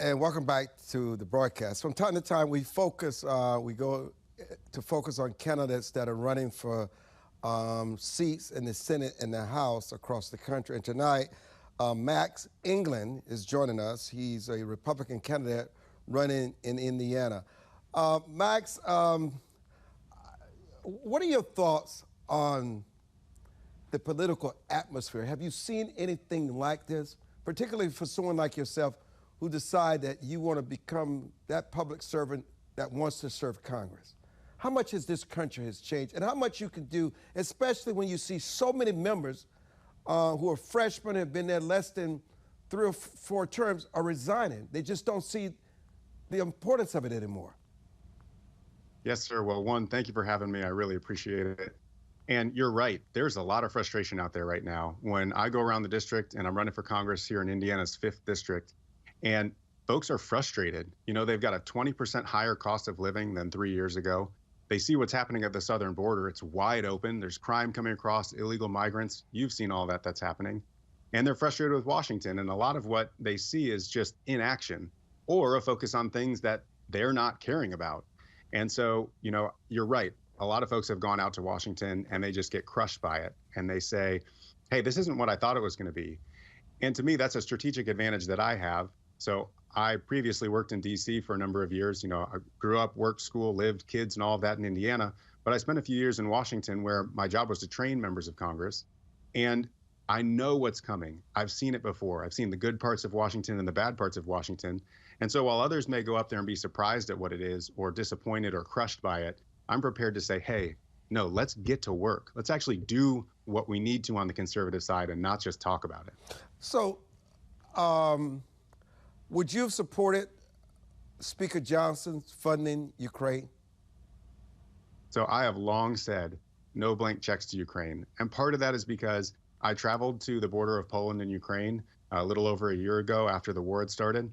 And welcome back to the broadcast. From time to time, we go to focus on candidates that are running for seats in the Senate and the House across the country. And tonight, Max Engling is joining us. He's a Republican candidate running in Indiana. Max, what are your thoughts on the political atmosphere? Have you seen anything like this, particularly for someone like yourself who decide that you want to become that public servant that wants to serve Congress? How much has this country has changed, and how much you can do, especially when you see so many members who are freshmen, have been there less than 3 or 4 terms, are resigning. They just don't see the importance of it anymore. Yes, sir. Well, one, thank you for having me. I really appreciate it. And you're right. There's a lot of frustration out there right now. When I go around the district, and I'm running for Congress here in Indiana's 5th district, and folks are frustrated. You know, they've got a 20% higher cost of living than 3 years ago. They see what's happening at the southern border. It's wide open. There's crime coming across, illegal migrants. You've seen all that's happening. And they're frustrated with Washington. And a lot of what they see is just inaction or a focus on things that they're not caring about. And so, you know, you're right. A lot of folks have gone out to Washington and they just get crushed by it. And they say, hey, this isn't what I thought it was going to be. And to me, that's a strategic advantage that I have. So I previously worked in D.C. for a number of years. You know, I grew up, worked, school, lived, kids, and all of that in Indiana. But I spent a few years in Washington where my job was to train members of Congress. And I know what's coming. I've seen it before. I've seen the good parts of Washington and the bad parts of Washington. And so while others may go up there and be surprised at what it is or disappointed or crushed by it, I'm prepared to say, hey, no, let's get to work. Let's actually do what we need to on the conservative side and not just talk about it. So, would you have supported Speaker Johnson's funding Ukraine? So I have long said no blank checks to Ukraine. And part of that is because I traveled to the border of Poland and Ukraine a little over a year ago after the war had started.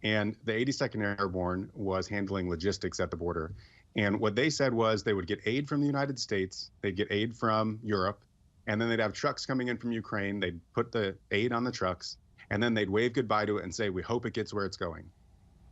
And the 82nd Airborne was handling logistics at the border. And what they said was they would get aid from the United States, they'd get aid from Europe, and then they'd have trucks coming in from Ukraine. They'd put the aid on the trucks, and then they'd wave goodbye to it and say, we hope it gets where it's going.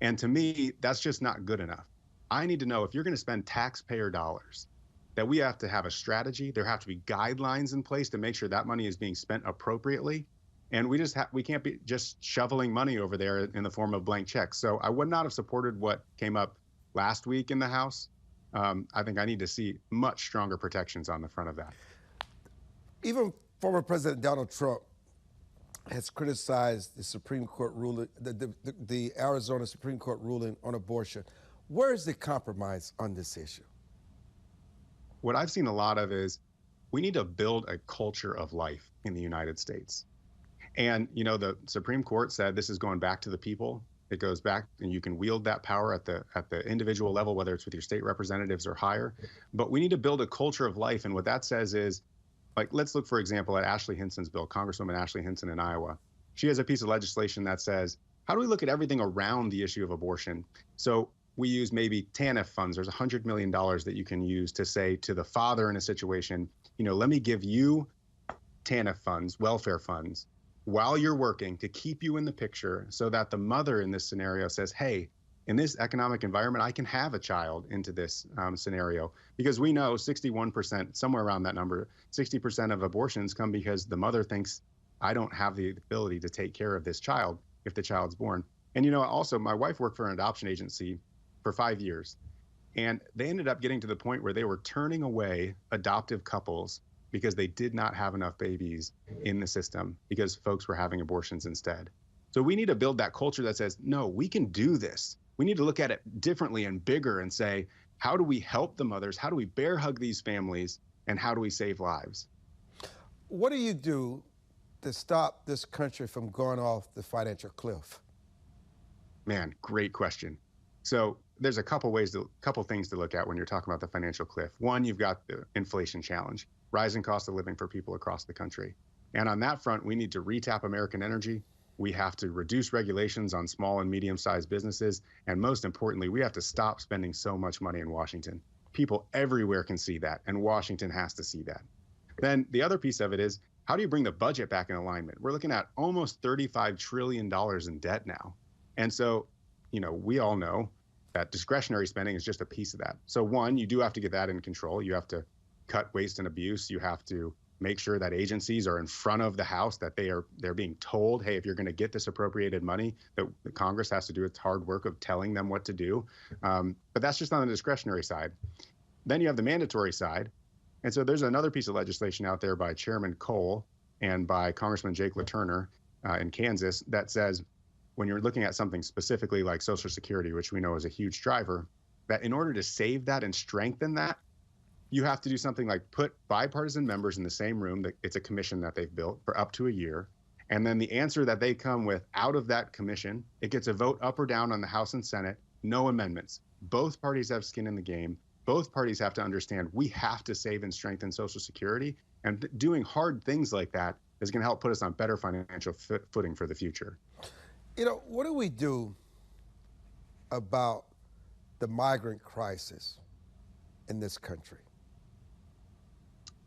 And to me, that's just not good enough. I need to know if you're going to spend taxpayer dollars, that we have to have a strategy. There have to be guidelines in place to make sure that money is being spent appropriately. And we can't be just shoveling money over there in the form of blank checks. So I would not have supported what came up last week in the House. I think I need to see much stronger protections on the front of that. Even former President Donald Trump has criticized the Supreme Court ruling, the Arizona Supreme Court ruling on abortion. Where is the compromise on this issue? What I've seen a lot of is we need to build a culture of life in the United States. And, you know, the Supreme Court said this is going back to the people. It goes back, and you can wield that power at the individual level, whether it's with your state representatives or higher. But we need to build a culture of life. And what that says is, like, let's look, for example, at Ashley Hinson's bill, Congresswoman Ashley Hinson in Iowa. She has a piece of legislation that says, how do we look at everything around the issue of abortion? So we use maybe TANF funds. There's $100 million that you can use to say to the father in a situation, you know, let me give you TANF funds, welfare funds, while you're working to keep you in the picture so that the mother in this scenario says, hey, in this economic environment, I can have a child into this scenario. Because we know 61%, somewhere around that number, 60% of abortions come because the mother thinks, I don't have the ability to take care of this child if the child's born. And, you know, also, my wife worked for an adoption agency for 5 years. And they ended up getting to the point where they were turning away adoptive couples because they did not have enough babies in the system because folks were having abortions instead. So we need to build that culture that says, no, we can do this. We need to look at it differently and bigger and say, how do we help the mothers? How do we bear hug these families? And how do we save lives? What do you do to stop this country from going off the financial cliff? Man, great question. So there's a couple things to look at when you're talking about the financial cliff. One, you've got the inflation challenge, rising cost of living for people across the country. And on that front, we need to retap American energy. We have to reduce regulations on small and medium-sized businesses. And most importantly, we have to stop spending so much money in Washington. People everywhere can see that, and Washington has to see that. Then the other piece of it is, how do you bring the budget back in alignment? We're looking at almost $35 trillion in debt now. And so we all know that discretionary spending is just a piece of that. So one, you do have to get that in control. You have to cut waste and abuse. You have to make sure that agencies are in front of the House, that they're being told, hey, if you're going to get this appropriated money, that the Congress has to do its hard work of telling them what to do. But that's just on the discretionary side. Then you have the mandatory side. And so there's another piece of legislation out there by Chairman Cole and by Congressman Jake LaTurner in Kansas that says, when you're looking at something specifically like Social Security, which we know is a huge driver, that in order to save that and strengthen that, you have to do something like put bipartisan members in the same room. It's a commission that they've built for up to a year. And then the answer that they come with out of that commission, it gets a vote up or down on the House and Senate, no amendments. Both parties have skin in the game. Both parties have to understand we have to save and strengthen Social Security. And doing hard things like that is going to help put us on better financial footing for the future. What do we do about the migrant crisis in this country?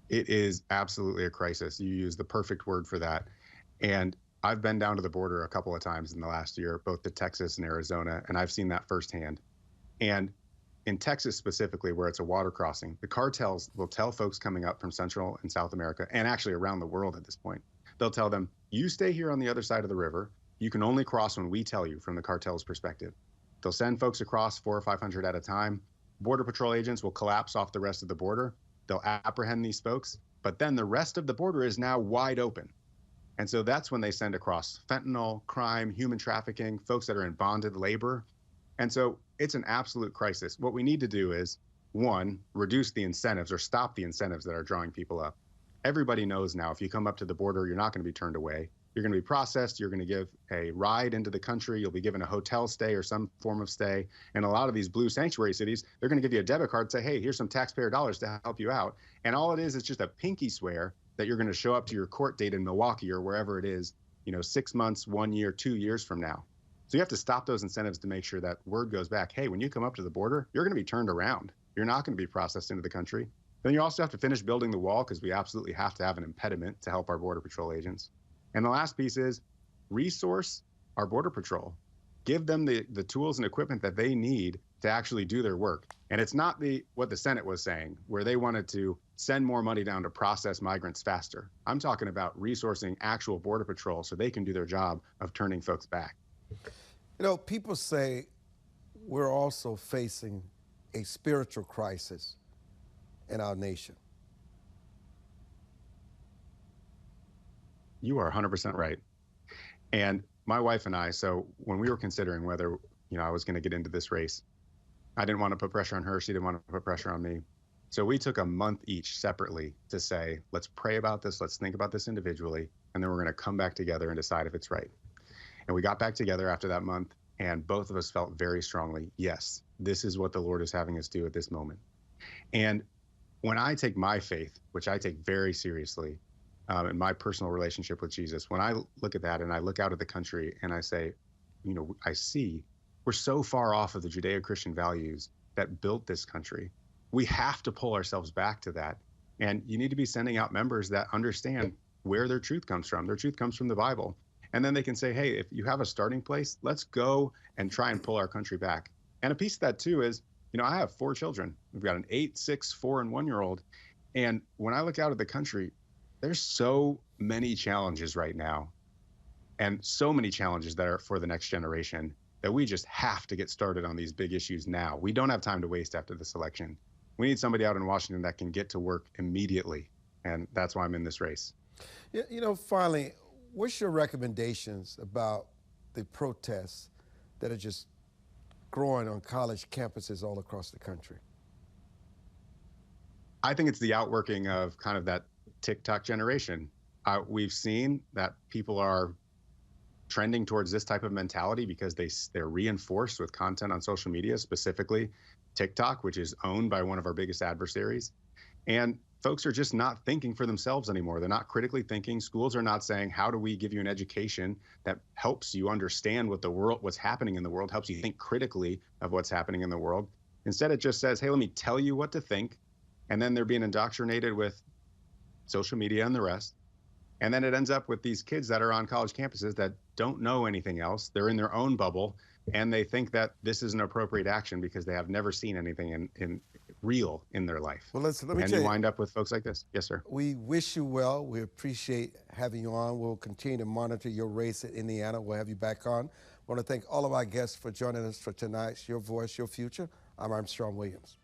It is absolutely a crisis. You use the perfect word for that. And I've been down to the border a couple of times in the last year, both to Texas and Arizona, and I've seen that firsthand. And in Texas specifically, where it's a water crossing, the cartels will tell folks coming up from Central and South America, and actually around the world at this point, they'll tell them, you stay here on the other side of the river. You can only cross when we tell you from the cartel's perspective. They'll send folks across 400 or 500 at a time. Border Patrol agents will collapse off the rest of the border. They'll apprehend these folks, but then the rest of the border is now wide open. And so that's when they send across fentanyl, crime, human trafficking, folks that are in bonded labor. And so it's an absolute crisis. What we need to do is, one, reduce the incentives or stop the incentives that are drawing people up. Everybody knows now if you come up to the border, you're not going to be turned away. You're going to be processed. You're going to give a ride into the country. You'll be given a hotel stay or some form of stay. And a lot of these blue sanctuary cities, they're going to give you a debit card and say, hey, here's some taxpayer dollars to help you out. And all it is just a pinky swear that you're going to show up to your court date in Milwaukee or wherever it is, 6 months, 1 year, 2 years from now. So you have to stop those incentives to make sure that word goes back. Hey, when you come up to the border, you're going to be turned around. You're not going to be processed into the country. Then you also have to finish building the wall because we absolutely have to have an impediment to help our Border Patrol agents. And the last piece is resource our Border Patrol. Give them the tools and equipment that they need to actually do their work. And it's not what the Senate was saying, where they wanted to send more money down to process migrants faster. I'm talking about resourcing actual Border Patrol so they can do their job of turning folks back. People say we're also facing a spiritual crisis in our nation. You are 100% right. And my wife and I, so when we were considering whether, I was going to get into this race, I didn't want to put pressure on her. She didn't want to put pressure on me. So we took a month each separately to say, let's pray about this. Let's think about this individually. And then we're going to come back together and decide if it's right. And we got back together after that month, and both of us felt very strongly, yes, this is what the Lord is having us do at this moment. And when I take my faith, which I take very seriously, in my personal relationship with Jesus, when I look at that and I look out at the country and I say, I see we're so far off of the Judeo-Christian values that built this country. We have to pull ourselves back to that. And you need to be sending out members that understand where their truth comes from. Their truth comes from the Bible. And then they can say, hey, if you have a starting place, let's go and try and pull our country back. And a piece of that, too, is, I have 4 children. We've got an 8, 6, 4, and 1-year-old. And when I look out at the country, there's so many challenges right now and so many challenges that are for the next generation that we just have to get started on these big issues now. We don't have time to waste after this election. We need somebody out in Washington that can get to work immediately. And that's why I'm in this race. Finally, what's your recommendations about the protests that are just growing on college campuses all across the country? I think it's the outworking of kind of that TikTok generation. We've seen that people are trending towards this type of mentality because they're reinforced with content on social media, specifically TikTok, which is owned by one of our biggest adversaries. And folks are just not thinking for themselves anymore. They're not critically thinking. Schools are not saying, how do we give you an education that helps you understand what's happening in the world, helps you think critically of what's happening in the world. Instead, it just says, hey, let me tell you what to think. And then they're being indoctrinated with social media and the rest. And then it ends up with these kids that are on college campuses that don't know anything else. They're in their own bubble, and they think that this is an appropriate action because they have never seen anything in real in their life. Well, listen, let me And tell you you, wind up with folks like this. Yes, sir. we wish you well. We appreciate having you on. We'll continue to monitor your race at Indiana. We'll have you back on. I want to thank all of our guests for joining us for tonight's Your Voice, Your Future. I'm Armstrong Williams.